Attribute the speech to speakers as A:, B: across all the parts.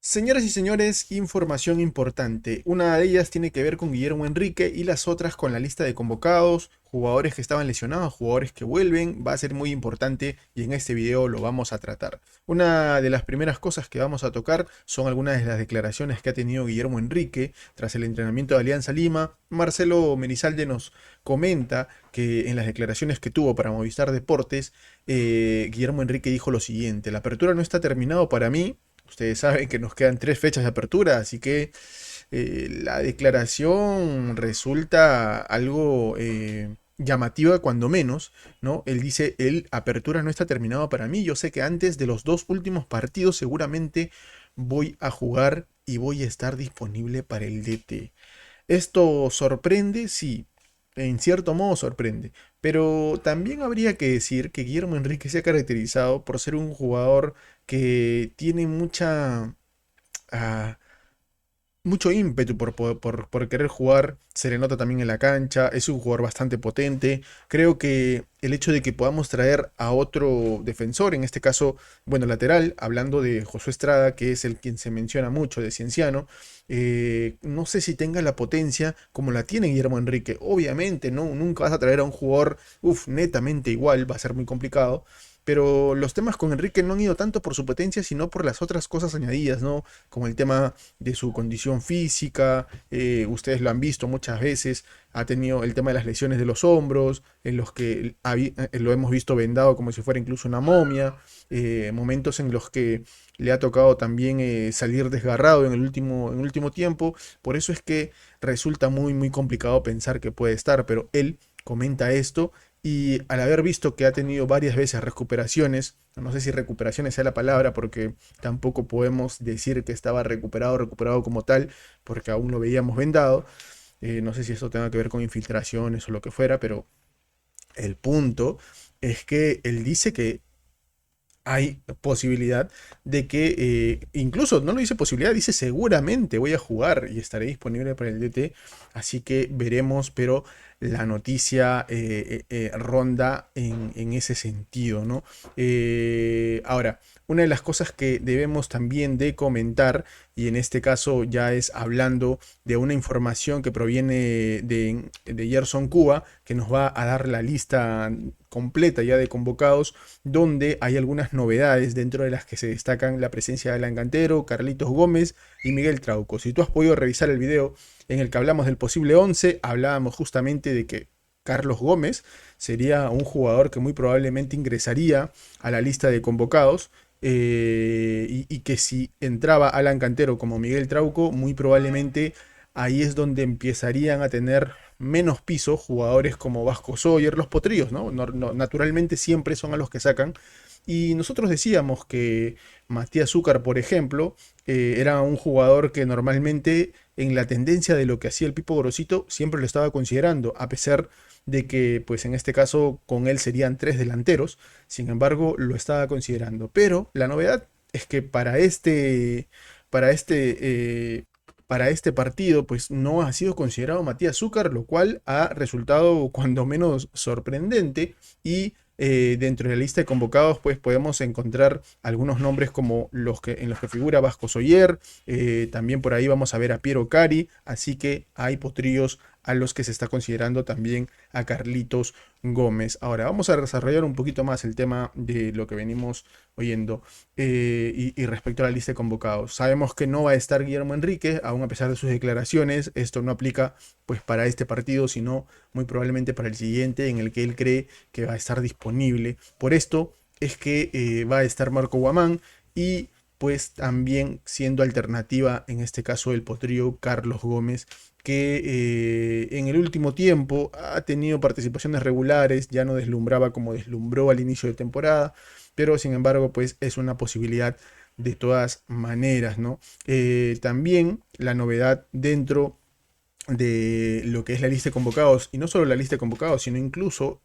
A: Señoras y señores, información importante. Una de ellas tiene que ver con Guillermo Enrique y las otras con la lista de convocados, jugadores que estaban lesionados, jugadores que vuelven. Va a ser muy importante y en este video lo vamos a tratar. Una de las primeras cosas que vamos a tocar son algunas de las declaraciones que ha tenido Guillermo Enrique tras el entrenamiento de Alianza Lima. Marcelo Merizalde nos comenta que en las declaraciones que tuvo para Movistar Deportes, Guillermo Enrique dijo lo siguiente: la apertura no está terminado para mí. Ustedes saben que nos quedan 3 fechas de apertura, así que la declaración resulta algo llamativa cuando menos, ¿no? Él dice, el apertura no está terminado para mí. Yo sé que antes de los 2 últimos partidos seguramente voy a jugar y voy a estar disponible para el DT. ¿Esto sorprende? Sí, en cierto modo sorprende, pero también habría que decir que Guillermo Enrique se ha caracterizado por ser un jugador que tiene ah, mucho ímpetu por querer jugar, se le nota también en la cancha, es un jugador bastante potente. Creo que el hecho de que podamos traer a otro defensor, en este caso, bueno, lateral, hablando de Josué Estrada, que es el quien se menciona mucho de Cienciano, no sé si tenga la potencia como la tiene Guillermo Enrique. Obviamente, ¿no? Nunca vas a traer a un jugador, netamente igual, va a ser muy complicado. Pero los temas con Enrique no han ido tanto por su potencia, sino por las otras cosas añadidas, ¿no? Como el tema de su condición física. Ustedes lo han visto muchas veces, ha tenido el tema de las lesiones de los hombros, en los que lo hemos visto vendado como si fuera incluso una momia, momentos en los que le ha tocado también salir desgarrado en el último tiempo. Por eso es que resulta muy, muy complicado pensar que puede estar, pero él comenta esto. Y al haber visto que ha tenido varias veces recuperaciones, no sé si recuperaciones sea la palabra, porque tampoco podemos decir que estaba recuperado como tal, porque aún lo veíamos vendado. No sé si esto tenga que ver con infiltraciones o lo que fuera, pero el punto es que él dice que hay posibilidad de que, incluso no lo dice posibilidad, dice seguramente voy a jugar y estaré disponible para el DT, así que veremos, pero la noticia ronda en ese sentido, ¿no? Ahora, una de las cosas que debemos también de comentar, y en este caso ya es hablando de una información que proviene de Gerson Cuba, que nos va a dar la lista completa ya de convocados, donde hay algunas novedades dentro de las que se destacan la presencia de Alan Cantero, Carlitos Gómez y Miguel Trauco. Si tú has podido revisar el video en el que hablamos del posible 11, hablábamos justamente de que Carlos Gómez sería un jugador que muy probablemente ingresaría a la lista de convocados, y que si entraba Alan Cantero como Miguel Trauco, muy probablemente ahí es donde empezarían a tener menos piso jugadores como Vasco Sawyer, los potrillos, ¿no? Naturalmente siempre son a los que sacan. Y nosotros decíamos que Matías Zúcar, por ejemplo, era un jugador que normalmente en la tendencia de lo que hacía el Pipo Gorosito siempre lo estaba considerando, a pesar de que pues en este caso con él serían 3 delanteros. Sin embargo lo estaba considerando. Pero la novedad es que para este, eh, para este partido, pues no ha sido considerado Matías Zúcar, lo cual ha resultado cuando menos sorprendente. Y dentro de la lista de convocados, pues podemos encontrar algunos nombres como en los que figura Vasco Soyer. También por ahí vamos a ver a Piero Cari, así que hay potrillos a los que se está considerando también a Carlitos Gómez. Ahora vamos a desarrollar un poquito más el tema de lo que venimos oyendo, y respecto a la lista de convocados. Sabemos que no va a estar Guillermo Enrique, aún a pesar de sus declaraciones. Esto no aplica pues para este partido, sino muy probablemente para el siguiente, en el que él cree que va a estar disponible. Por esto es que va a estar Marco Guamán y pues también siendo alternativa, en este caso el potrillo Carlos Gómez, que en el último tiempo ha tenido participaciones regulares, ya no deslumbraba como deslumbró al inicio de temporada, pero sin embargo pues es una posibilidad de todas maneras, ¿no? También la novedad dentro de lo que es la lista de convocados, y no solo la lista de convocados, sino incluso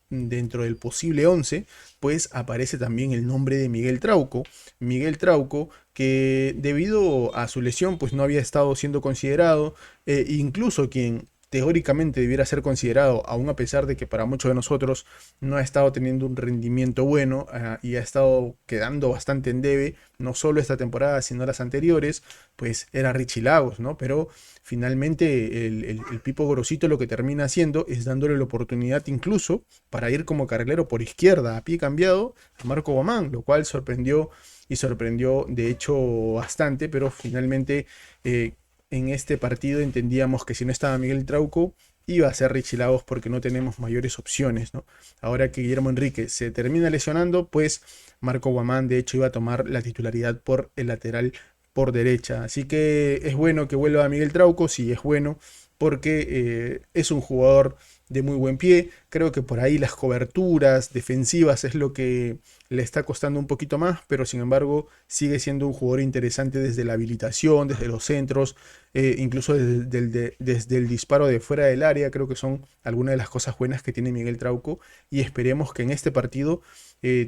A: dentro del posible 11, pues aparece también el nombre de Miguel Trauco. Miguel Trauco, que debido a su lesión, pues no había estado siendo considerado, incluso quien teóricamente debiera ser considerado, aun a pesar de que para muchos de nosotros no ha estado teniendo un rendimiento bueno, y ha estado quedando bastante en debe, no solo esta temporada, sino las anteriores, pues era Richie Lagos, ¿no? Pero finalmente el Pipo Gorosito lo que termina haciendo es dándole la oportunidad incluso para ir como carrilero por izquierda, a pie cambiado, a Marco Guamán, lo cual sorprendió y sorprendió de hecho bastante, pero finalmente en este partido entendíamos que si no estaba Miguel Trauco, iba a ser Richie Lagos porque no tenemos mayores opciones, ¿no? Ahora que Guillermo Enrique se termina lesionando, pues Marco Guamán de hecho iba a tomar la titularidad por el lateral por derecha. Así que es bueno que vuelva Miguel Trauco, sí es bueno, porque es un jugador de muy buen pie. Creo que por ahí las coberturas defensivas es lo que le está costando un poquito más, pero sin embargo sigue siendo un jugador interesante desde la habilitación, desde los centros, incluso desde el disparo de fuera del área. Creo que son algunas de las cosas buenas que tiene Miguel Trauco y esperemos que en este partido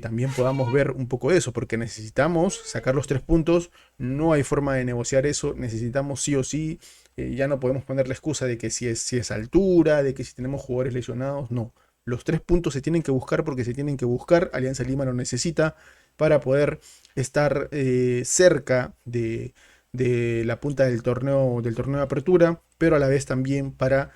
A: también podamos ver un poco de eso, porque necesitamos sacar los 3 puntos, no hay forma de negociar eso, necesitamos sí o sí, ya no podemos poner la excusa de que si es altura, de que si tenemos jugadores lesionados, no. Los 3 puntos se tienen que buscar porque se tienen que buscar. Alianza Lima lo necesita para poder estar cerca de la punta del torneo de apertura, pero a la vez también para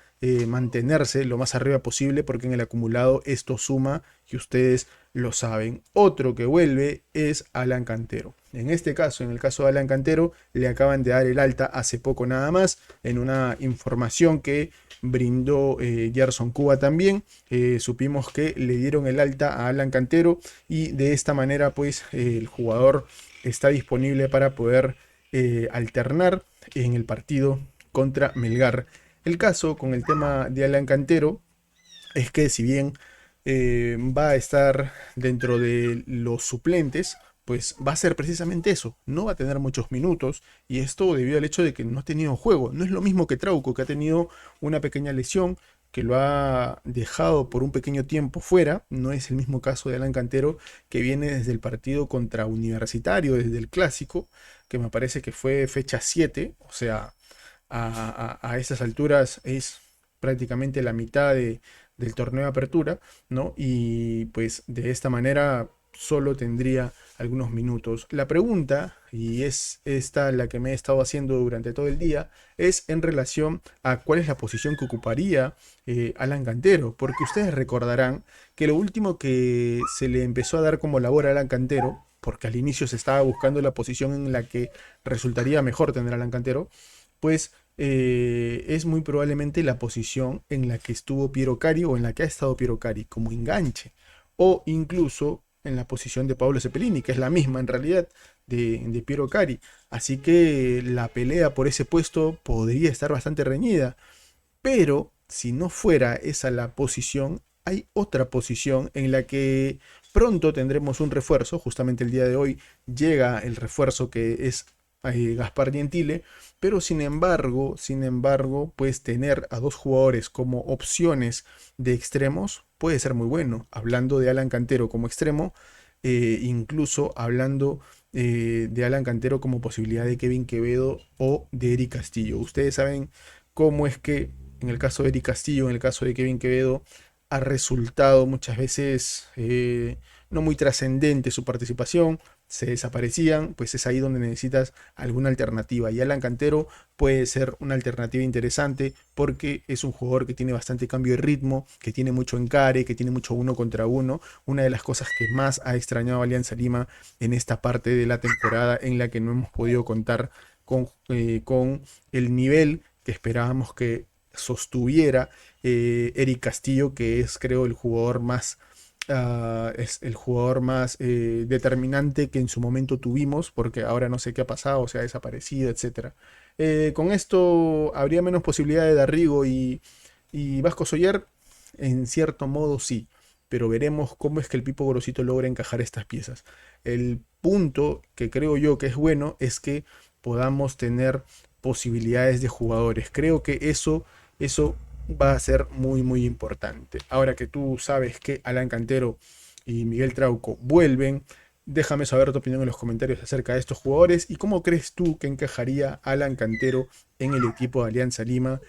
A: mantenerse lo más arriba posible, porque en el acumulado esto suma y ustedes lo saben. Otro que vuelve es Alan Cantero. En este caso, en el caso de Alan Cantero, le acaban de dar el alta hace poco nada más, en una información que brindó Gerson Cuba también. Supimos que le dieron el alta a Alan Cantero y de esta manera pues el jugador está disponible para poder alternar en el partido contra Melgar. El caso con el tema de Alan Cantero es que si bien va a estar dentro de los suplentes, pues va a ser precisamente eso, no va a tener muchos minutos y esto debido al hecho de que no ha tenido juego. No es lo mismo que Trauco, que ha tenido una pequeña lesión que lo ha dejado por un pequeño tiempo fuera. No es el mismo caso de Alan Cantero, que viene desde el partido contra Universitario, desde el clásico, que me parece que fue fecha 7, o sea, a esas alturas es prácticamente la mitad del torneo de apertura, ¿no? Y pues de esta manera solo tendría algunos minutos. La pregunta, y es esta la que me he estado haciendo durante todo el día, es en relación a cuál es la posición que ocuparía Alan Cantero, porque ustedes recordarán que lo último que se le empezó a dar como labor a Alan Cantero, porque al inicio se estaba buscando la posición en la que resultaría mejor tener a Alan Cantero, pues es muy probablemente la posición en la que estuvo Piero Cari o en la que ha estado Piero Cari como enganche, o incluso en la posición de Pablo Cepelini, que es la misma en realidad de Piero Cari. Así que la pelea por ese puesto podría estar bastante reñida, pero si no fuera esa la posición, hay otra posición en la que pronto tendremos un refuerzo. Justamente el día de hoy llega el refuerzo que es Gaspar Gentile, pero sin embargo, pues tener a dos jugadores como opciones de extremos puede ser muy bueno. Hablando de Alan Cantero como extremo, incluso hablando de Alan Cantero como posibilidad de Kevin Quevedo o de Eric Castillo. Ustedes saben cómo es que en el caso de Eric Castillo, en el caso de Kevin Quevedo, ha resultado muchas veces no muy trascendente su participación, se desaparecían, pues es ahí donde necesitas alguna alternativa. Y Alan Cantero puede ser una alternativa interesante porque es un jugador que tiene bastante cambio de ritmo, que tiene mucho encare, que tiene mucho uno contra uno. Una de las cosas que más ha extrañado a Alianza Lima en esta parte de la temporada en la que no hemos podido contar con el nivel que esperábamos que sostuviera Eric Castillo, que es creo el jugador más determinante que en su momento tuvimos, porque ahora no sé qué ha pasado, se ha desaparecido, etcétera. Con esto habría menos posibilidad de Darrigo y Vasco Soyer, en cierto modo sí, pero veremos cómo es que el Pipo Gorosito logra encajar estas piezas. El punto que creo yo que es bueno es que podamos tener posibilidades de jugadores. Creo que eso va a ser muy, muy importante. Ahora que tú sabes que Alan Cantero y Miguel Trauco vuelven, déjame saber tu opinión en los comentarios acerca de estos jugadores y cómo crees tú que encajaría Alan Cantero en el equipo de Alianza Lima.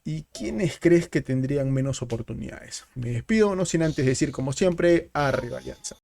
A: ¿Y quiénes crees que tendrían menos oportunidades? Me despido, no sin antes decir, como siempre, arriba Alianza.